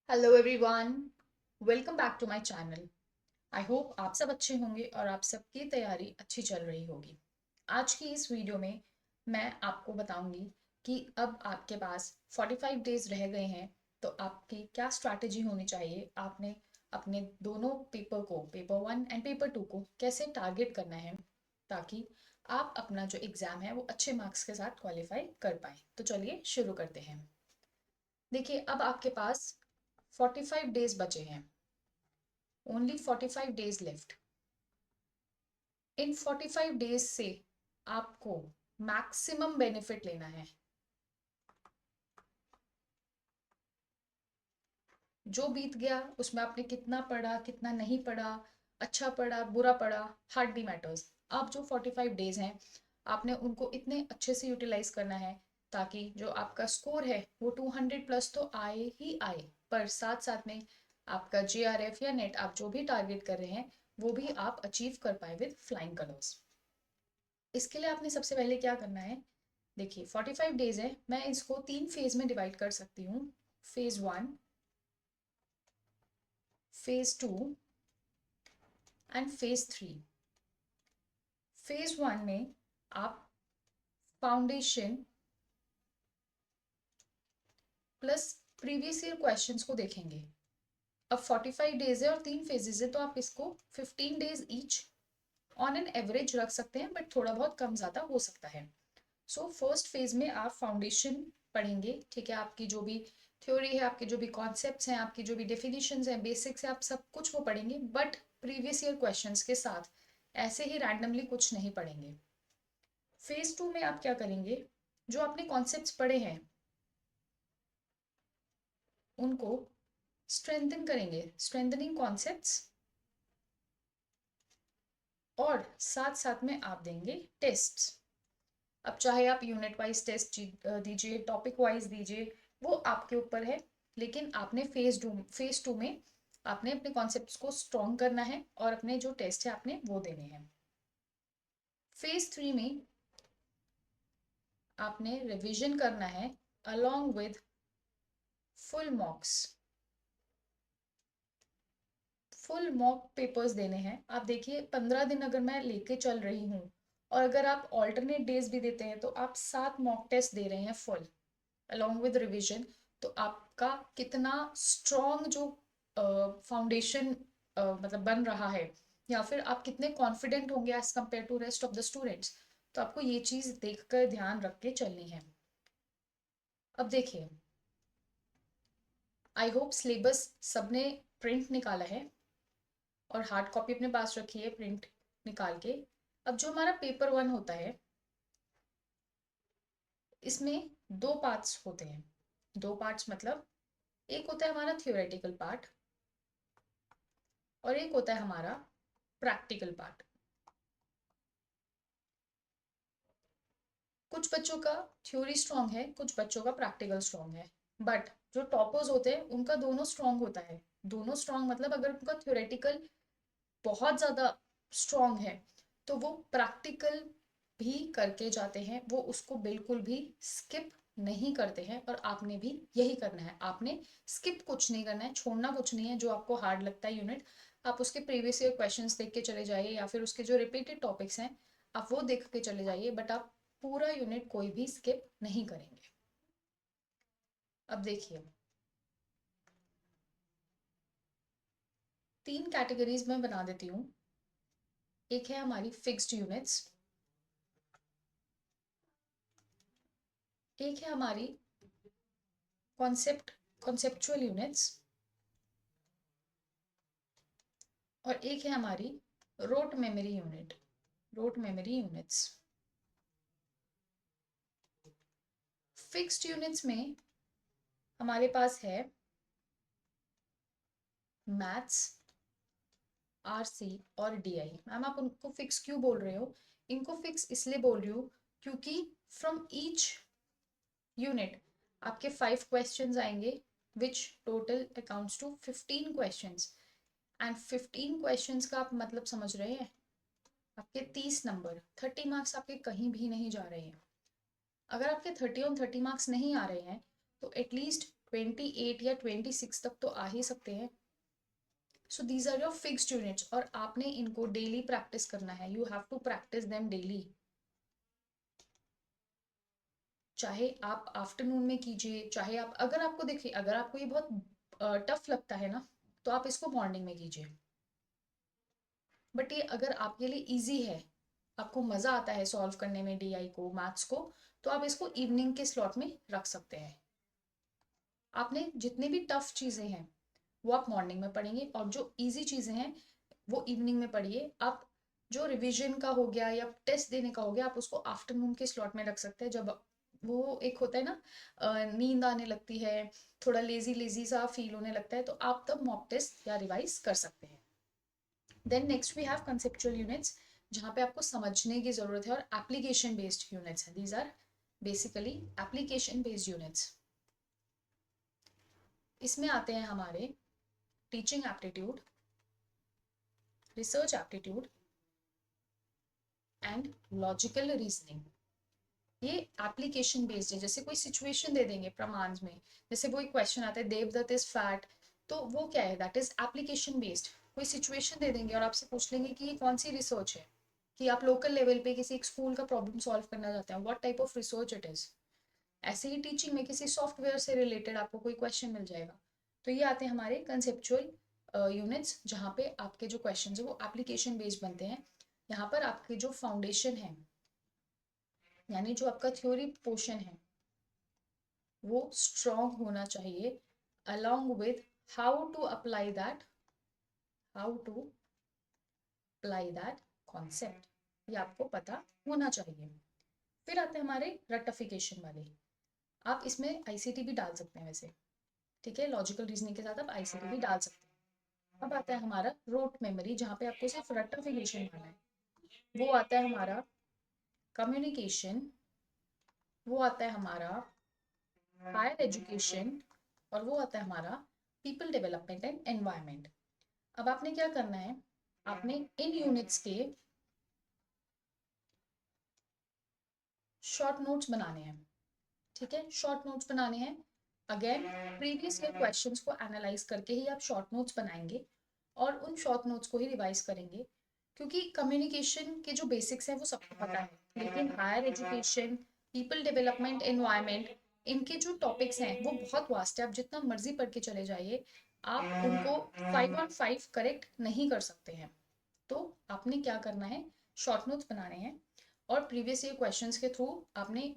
Hello everyone, welcome back to my channel. I hope आप सब अच्छे होंगे और आप सबकी तैयारी अच्छी चल रही होगी। आज की इस वीडियो में मैं आपको बताऊंगी कि अब आपके पास 45 डेज रह गए हैं, तो आपकी क्या स्ट्रैटेजी होनी चाहिए। आपने अपने दोनों पेपर को, पेपर 1 एंड पेपर 2 को कैसे टारगेट करना है ताकि आप अपना जो एग्ज़ाम है वो अच्छे मार्क्स के साथ क्वालिफाई कर पाए। तो चलिए शुरू करते हैं। देखिए, अब आपके पास 45 डेज बचे हैं। Only 45 days left. इन 45 डेज से आपको मैक्सिमम बेनिफिट लेना है। जो बीत गया उसमें आपने कितना पढ़ा, कितना नहीं पढ़ा, अच्छा पढ़ा, बुरा पढ़ा, हार्डली मैटर्स। अब जो 45 डेज हैं, आपने उनको इतने अच्छे से यूटिलाइज करना है ताकि जो आपका स्कोर है वो 200 प्लस तो आए ही आए, पर साथ साथ में आपका JRF या नेट आप जो भी टारगेट कर रहे हैं वो भी आप अचीव कर पाए विद फ्लाइंग कलर्स। इसके लिए आपने सबसे पहले क्या करना है। देखिए, 45 डेज है, मैं इसको 3 फेज में डिवाइड कर सकती हूँ। Phase 1, phase 2 and phase 3। Phase 1 में आप foundation plus previous year questions को देखेंगे। अब 45 डेज है और 3 फेजेस है, तो आप इसको 15 days each on an average रख सकते हैं, बट थोड़ा बहुत कम ज़्यादा हो सकता है। सो फर्स्ट फेज में आप फाउंडेशन पढ़ेंगे, ठीक है। आपकी जो भी थ्योरी है, आपके जो भी कॉन्सेप्ट्स हैं, आपकी जो भी डेफिनेशंस हैं, बेसिक्स है, आप सब कुछ वो पढ़ेंगे, बट प्रीवियस ईयर क्वेश्चंस के साथ। ऐसे ही रैंडमली कुछ नहीं पढ़ेंगे। फेज 2 में आप क्या करेंगे, जो आपने कॉन्सेप्ट्स पढ़े हैं उनको स्ट्रेंथन करेंगे, स्ट्रेंथनिंग कॉन्सेप्ट्स, और साथ साथ में आप देंगे टेस्ट्स। अब चाहे आप यूनिट वाइज टेस्ट दीजिए, टॉपिक वाइज दीजिए, वो आपके ऊपर है। लेकिन आपने फेज टू में आपने अपने कॉन्सेप्ट्स को स्ट्रॉन्ग करना है और अपने जो टेस्ट है आपने वो देने हैं। फेज 3 में आपने रिवीजन करना है along with full मॉक्स। Full mock papers देने हैं। आप देखिए, 15 दिन अगर मैं लेके चल रही हूँ और अगर आप ऑल्टरनेट डेज भी देते हैं, तो आप 7 मॉक टेस्ट दे रहे हैं फुल अलोंग विद रिवीजन। तो आपका कितना स्ट्रॉन्ग जो फाउंडेशन मतलब बन रहा है, या फिर आप कितने कॉन्फिडेंट होंगे as compare to rest of the students. तो आपको ये चीज़ देखकर ध्यान रख के चलनी है। अब देखिए, आई होप सिलेबस सबने प्रिंट निकाला है और हार्ड कॉपी अपने पास रखी है प्रिंट निकाल के। अब जो हमारा पेपर 1 होता है, इसमें 2 पार्ट्स होते हैं। 2 पार्ट्स मतलब एक होता है हमारा थियोरेटिकल पार्ट और एक होता है हमारा प्रैक्टिकल पार्ट। कुछ बच्चों का थ्योरी स्ट्रांग है, कुछ बच्चों का प्रैक्टिकल स्ट्रांग है, बट जो टॉपर्स होते हैं उनका दोनों स्ट्रांग होता है। दोनों स्ट्रांग मतलब अगर उनका थ्योरेटिकल बहुत ज़्यादा स्ट्रांग है तो वो प्रैक्टिकल भी करके जाते हैं, वो उसको बिल्कुल भी स्किप नहीं करते हैं। और आपने भी यही करना है, आपने स्किप कुछ नहीं करना है, छोड़ना कुछ नहीं है। जो आपको हार्ड लगता है यूनिट, आप उसके प्रीवियस ईयर क्वेश्चंस देख के चले जाइए, या फिर उसके जो रिपीटेड टॉपिक्स हैं आप वो देख के चले जाइए, बट आप पूरा यूनिट कोई भी स्किप नहीं करेंगे। अब देखिए, 3 कैटेगरीज में बना देती हूँ। एक है हमारी फिक्स्ड यूनिट्स, एक है हमारी कॉन्सेप्चुअल यूनिट्स, और एक है हमारी rote memory unit, rote memory units. Fixed units में हमारे पास है मैथ्स, RC और DI। मैम आप उनको फिक्स क्यों बोल रहे हो? इनको फिक्स इसलिए बोल रही हूँ क्योंकि फ्रॉम ईच यूनिट आपके 5 क्वेश्चंस आएंगे, which total accounts to 15 questions. And 15 questions का आप मतलब समझ रहे हैं, आपके 30 नंबर, 30 मार्क्स आपके कहीं भी नहीं जा रहे हैं। अगर आपके 30 ऑन 30 मार्क्स नहीं आ रहे हैं तो एटलीस्ट 28 या 26 तक तो आ ही सकते हैं। So these are your fixed units और आपने इनको डेली प्रैक्टिस करना है। You have to practice them daily. चाहे आप आफ्टरनून में कीजिए, चाहे आप, अगर आपको देखिए, अगर आपको ये बहुत टफ लगता है ना, तो आप इसको मॉर्निंग में कीजिए। बट ये अगर आपके लिए इजी है, आपको मजा आता है सॉल्व करने में डीआई को, मैथ्स को, तो आप इसको इवनिंग के स्लॉट में रख सकते हैं। आपने जितनी भी टफ चीजें हैं वो आप मॉर्निंग में पढ़ेंगे और जो इजी चीजें हैं वो इवनिंग में पढ़िए। आप जो रिवीजन का हो गया या टेस्ट देने का हो गया, आप उसको आफ्टरनून के स्लॉट में रख सकते हैं, जब वो एक होता है ना, नींद आने लगती है, थोड़ा लेजी लेजी सा फील होने लगता है, तो आप तब मॉक टेस्ट या रिवाइज कर सकते हैं। Then next we have conceptual units, जहाँ पे आपको समझने की जरूरत है, और एप्लीकेशन बेस्ड यूनिट्स हैं। These are basically application based units. इसमें आते हैं हमारे teaching aptitude, research aptitude and logical reasoning. ये एप्लीकेशन बेस्ड है। जैसे कोई सिचुएशन दे देंगे प्रमाण में, जैसे वो एक क्वेश्चन आता है देवदत्त इज फैट, तो वो क्या है, दैट इज एप्लीकेशन बेस्ड। कोई सिचुएशन दे देंगे और आपसे पूछ लेंगे कि ये कौन सी रिसर्च है, कि आप लोकल लेवल पे किसी एक स्कूल का प्रॉब्लम सॉल्व करना चाहते हैं, what type of research it is. ऐसे ही टीचिंग में किसी सॉफ्टवेयर से रिलेटेड आपको कोई क्वेश्चन मिल जाएगा। तो ये आते हैं हमारे कंसेप्चुअल यूनिट्स, जहाँ पे आपके जो क्वेश्चन है वो एप्लीकेशन बेस्ड बनते हैं। यहाँ पर आपके जो फाउंडेशन है, यानी जो आपका थ्योरी पोर्शन है, वो स्ट्रॉन्ग होना चाहिए, along with how to apply that, how to apply that concept, ये आपको पता होना चाहिए। फिर आते हैं हमारे रटिफिकेशन वाले। आप इसमें आईसीटी भी डाल सकते हैं वैसे, ठीक है, लॉजिकल रीजनिंग के साथ आप आईसीटी भी डाल सकते हैं। अब आता है हमारा रोट मेमोरी, जहाँ पे आपको सिर्फ रटिफिकेशन करना है। वो आता है हमारा कम्युनिकेशन, वो आता है हमारा हायर एजुकेशन, और वो आता है हमारा पीपल डेवलपमेंट एंड एनवायरनमेंट। अब आपने क्या करना है, आपने इन यूनिट्स के शॉर्ट नोट्स बनाने हैं, ठीक है, शॉर्ट नोट्स बनाने हैं। अगेन प्रीवियस ईयर क्वेश्चंस को एनालाइज करके ही आप शॉर्ट नोट्स बनाएंगे और उन शॉर्ट नोट्स को ही रिवाइज करेंगे, क्योंकि कम्युनिकेशन के जो बेसिक्स हैं वो सबको पता है, लेकिन higher education, people development, environment, इनके जो टॉपिक्स हैं वो बहुत वास्ट है। आप जितना मर्जी पढ़ के चले जाइए, आप उनको 5 on 5 करेक्ट नहीं कर सकते हैं। तो आपने क्या करना है, शॉर्ट नोट्स बनाने हैं और प्रीवियस ईयर क्वेश्चंस के थ्रू आपने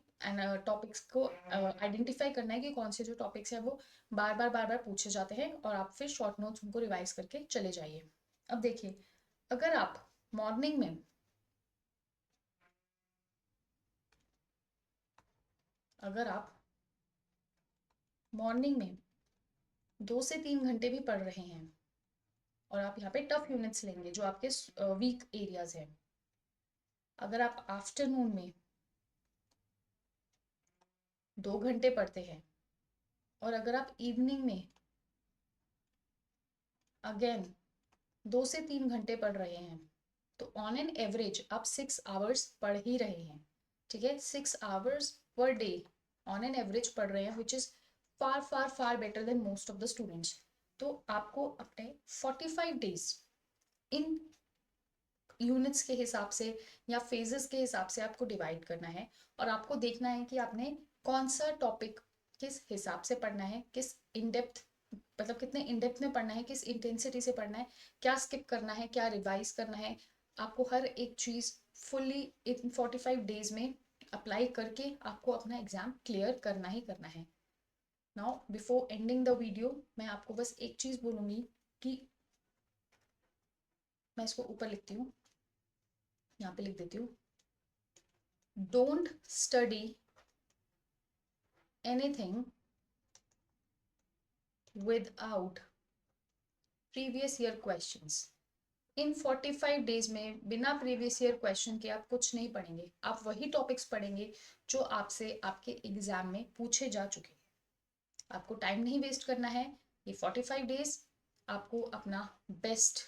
टॉपिक्स को आइडेंटिफाई करना है कि कौन से जो टॉपिक्स हैं वो बार बार पूछे जाते हैं, और आप फिर शॉर्ट नोट्स उनको रिवाइज करके चले जाइए। अब देखिए, अगर आप मॉर्निंग में, अगर आप मॉर्निंग में 2 से 3 घंटे भी पढ़ रहे हैं और आप यहाँ पे टफ यूनिट्स लेंगे जो आपके वीक एरियाज हैं, अगर आप आफ्टरनून में 2 घंटे पढ़ते हैं और अगर आप इवनिंग में अगेन 2 से 3 घंटे पढ़ रहे हैं, तो ऑन एन एवरेज आप 6 आवर्स पढ़ ही रहे हैं, ठीक है, 6 hours per day on an average पढ़ रहे हैं, which is far far far better than most of the students. तो आपको अपने 45 डेज इन यूनिट्स के हिसाब से या फेजेस के हिसाब से आपको डिवाइड करना है, और आपको देखना है कि आपने कौन सा टॉपिक किस हिसाब से पढ़ना है, किस इन डेप्थ, मतलब कितने इन डेप्थ में पढ़ना है, किस इंटेंसिटी से पढ़ना है, क्या स्किप करना है, क्या रिवाइज करना है। आपको हर एक चीज फुल्ली इन 45 डेज में अप्लाई करके आपको अपना एग्जाम क्लियर करना ही करना है। Now before ending the video, मैं आपको बस एक चीज बोलूंगी कि मैं इसको ऊपर लिखती हूँ, यहाँ पे लिख देती हूँ, don't study anything without previous year questions. In 45 days में बिना प्रीवियस ईयर क्वेश्चन के आप कुछ नहीं पढ़ेंगे, आप वही टॉपिक्स पढ़ेंगे जो आपसे आपके एग्जाम में पूछे जा चुके हैं। आपको टाइम नहीं वेस्ट करना है, ये 45 डेज आपको अपना बेस्ट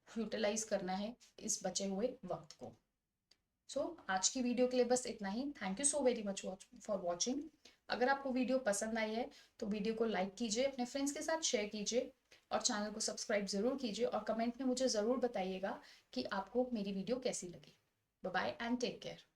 यूटिलाइज करना है इस बचे हुए वक्त को। सो आज की वीडियो के लिए बस इतना ही। Thank you so very much for watching. अगर आपको वीडियो पसंद आई है तो वीडियो को लाइक कीजिए, अपने फ्रेंड्स के साथ शेयर कीजिए और चैनल को सब्सक्राइब ज़रूर कीजिए और कमेंट में मुझे ज़रूर बताइएगा कि आपको मेरी वीडियो कैसी लगी। Bye bye and take care.